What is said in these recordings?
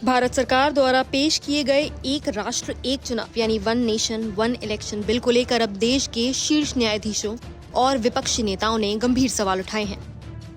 भारत सरकार द्वारा पेश किए गए एक राष्ट्र एक चुनाव यानी one nation one election bill को लेकर अब देश के शीर्ष न्यायाधीशों और विपक्षी नेताओं ने गंभीर सवाल उठाए हैं।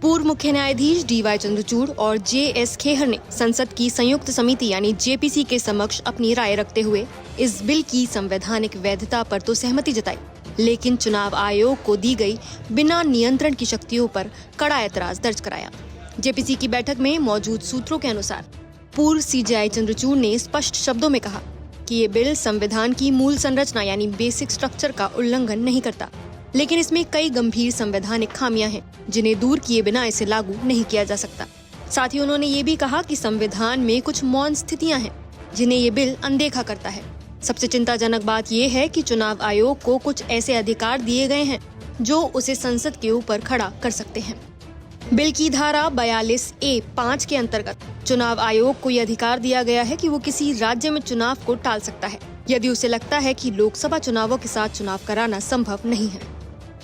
पूर्व मुख्य न्यायाधीश DY चंद्रचूड़ और JS खेहर ने संसद की संयुक्त समिति यानी JPC के समक्ष अपनी राय रखते हुए इस बिल की संवैधानिक वैधता पर तो सहमति जताई, लेकिन चुनाव आयोग को दी गई बिना नियंत्रण की शक्तियों पर कड़ा ऐतराज दर्ज कराया। JPC की बैठक में मौजूद सूत्रों के अनुसार पूर्व CJI चंद्रचूड़ ने स्पष्ट शब्दों में कहा कि ये बिल संविधान की मूल संरचना यानी बेसिक स्ट्रक्चर का उल्लंघन नहीं करता, लेकिन इसमें कई गंभीर संवैधानिक खामियां हैं जिन्हें दूर किए बिना इसे लागू नहीं किया जा सकता। साथ ही उन्होंने ये भी कहा कि संविधान में कुछ मौन स्थितियां हैं जिन्हें ये बिल अनदेखा करता है। सबसे चिंताजनक बात यह है कि चुनाव आयोग को कुछ ऐसे अधिकार दिए गए हैं जो उसे संसद के ऊपर खड़ा कर सकते हैं। बिल की धारा 42A(5) के अंतर्गत चुनाव आयोग को यह अधिकार दिया गया है कि वो किसी राज्य में चुनाव को टाल सकता है यदि उसे लगता है कि लोकसभा चुनावों के साथ चुनाव कराना संभव नहीं है।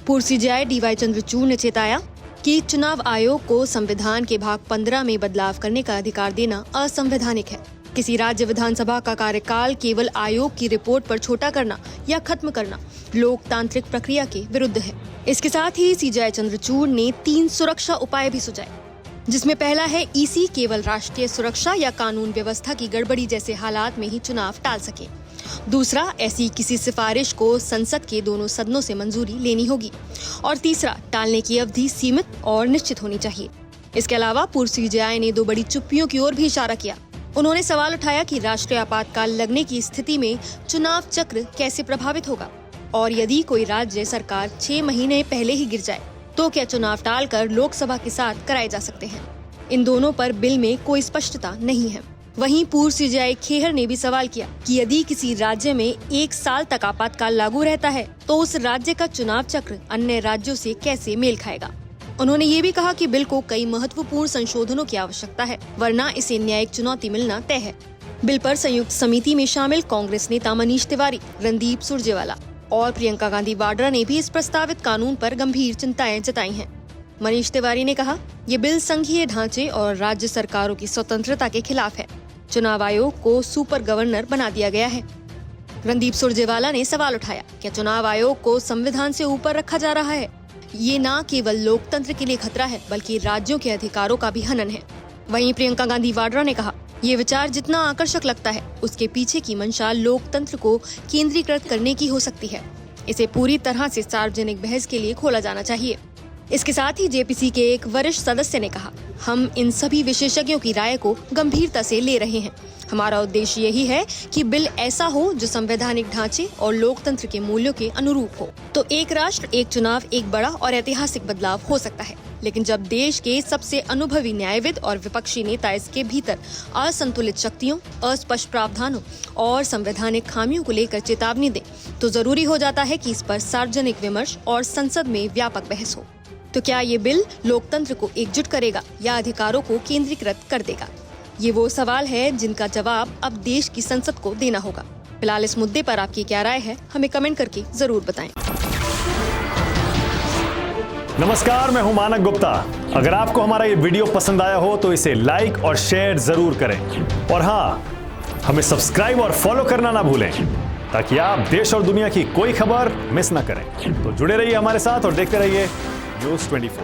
पूर्व CJI DY चंद्रचूड़ ने चेताया कि चुनाव आयोग को संविधान के भाग 15 में बदलाव करने का अधिकार देना असंवैधानिक है। किसी राज्य विधानसभा का कार्यकाल केवल आयोग की रिपोर्ट पर छोटा करना या खत्म करना लोकतांत्रिक प्रक्रिया के विरुद्ध है। इसके साथ ही CJI चंद्रचूड़ ने 3 सुरक्षा उपाय भी सुझाए, जिसमें पहला है EC केवल राष्ट्रीय सुरक्षा या कानून व्यवस्था की गड़बड़ी जैसे हालात में ही चुनाव टाल सके। दूसरा, ऐसी किसी सिफारिश को संसद के दोनों सदनों से मंजूरी लेनी होगी। और तीसरा, टालने की अवधि सीमित और निश्चित होनी चाहिए। इसके अलावा पूर्व CJI ने 2 बड़ी चुप्पियों की ओर भी इशारा किया। उन्होंने सवाल उठाया कि राष्ट्रीय आपातकाल लगने की स्थिति में चुनाव चक्र कैसे प्रभावित होगा और यदि कोई राज्य सरकार 6 महीने पहले ही गिर जाए तो क्या चुनाव टालकर लोकसभा के साथ कराए जा सकते हैं। इन दोनों पर बिल में कोई स्पष्टता नहीं है। वहीं पूर्व CJI खेहर ने भी सवाल किया कि यदि किसी राज्य में 1 साल तक आपातकाल लागू रहता है तो उस राज्य का चुनाव चक्र अन्य राज्यों से कैसे मेल खाएगा। उन्होंने ये भी कहा कि बिल को कई महत्वपूर्ण संशोधनों की आवश्यकता है, वरना इसे न्यायिक चुनौती मिलना तय है। बिल पर संयुक्त समिति में शामिल कांग्रेस नेता मनीष तिवारी, रणदीप सुरजेवाला और प्रियंका गांधी वाड्रा ने भी इस प्रस्तावित कानून पर गंभीर चिंताएं जताई हैं। मनीष तिवारी ने कहा, ये बिल संघीय ढांचे और राज्य सरकारों की स्वतंत्रता के खिलाफ है। चुनाव आयोग को सुपर गवर्नर बना दिया गया है। रणदीप सुरजेवाला ने सवाल उठाया, क्या चुनाव आयोग को संविधान से ऊपर रखा जा रहा है? ये न केवल लोकतंत्र के लिए खतरा है बल्कि राज्यों के अधिकारों का भी हनन है। वहीं प्रियंका गांधी वाड्रा ने कहा, ये विचार जितना आकर्षक लगता है उसके पीछे की मंशा लोकतंत्र को केंद्रीकृत करने की हो सकती है। इसे पूरी तरह से सार्वजनिक बहस के लिए खोला जाना चाहिए। इसके साथ ही JPC के एक वरिष्ठ सदस्य ने कहा, हम इन सभी विशेषज्ञों की राय को गंभीरता से ले रहे हैं। हमारा उद्देश्य यही है कि बिल ऐसा हो जो संवैधानिक ढांचे और लोकतंत्र के मूल्यों के अनुरूप हो। तो एक राष्ट्र एक चुनाव एक बड़ा और ऐतिहासिक बदलाव हो सकता है, लेकिन जब देश के सबसे अनुभवी न्यायविद और विपक्षी नेता इसके भीतर असंतुलित शक्तियों, अस्पष्ट प्रावधानों और संवैधानिक खामियों को लेकर चेतावनी दें, तो जरूरी हो जाता है कि इस पर सार्वजनिक विमर्श और संसद में व्यापक बहस हो। तो क्या ये बिल लोकतंत्र को एकजुट करेगा या अधिकारों को केंद्रीकृत कर देगा? ये वो सवाल है जिनका जवाब अब देश की संसद को देना होगा। फिलहाल इस मुद्दे पर आपकी क्या राय है, हमें कमेंट करके जरूर बताएं। नमस्कार, मैं हूं मानक गुप्ता। अगर आपको हमारा ये वीडियो पसंद आया हो तो इसे लाइक और शेयर जरूर करें और हाँ, हमें सब्सक्राइब और फॉलो करना ना भूलें ताकि आप देश और दुनिया की कोई खबर मिस ना करें। तो जुड़े रहिए हमारे साथ और देखते रहिए News 24।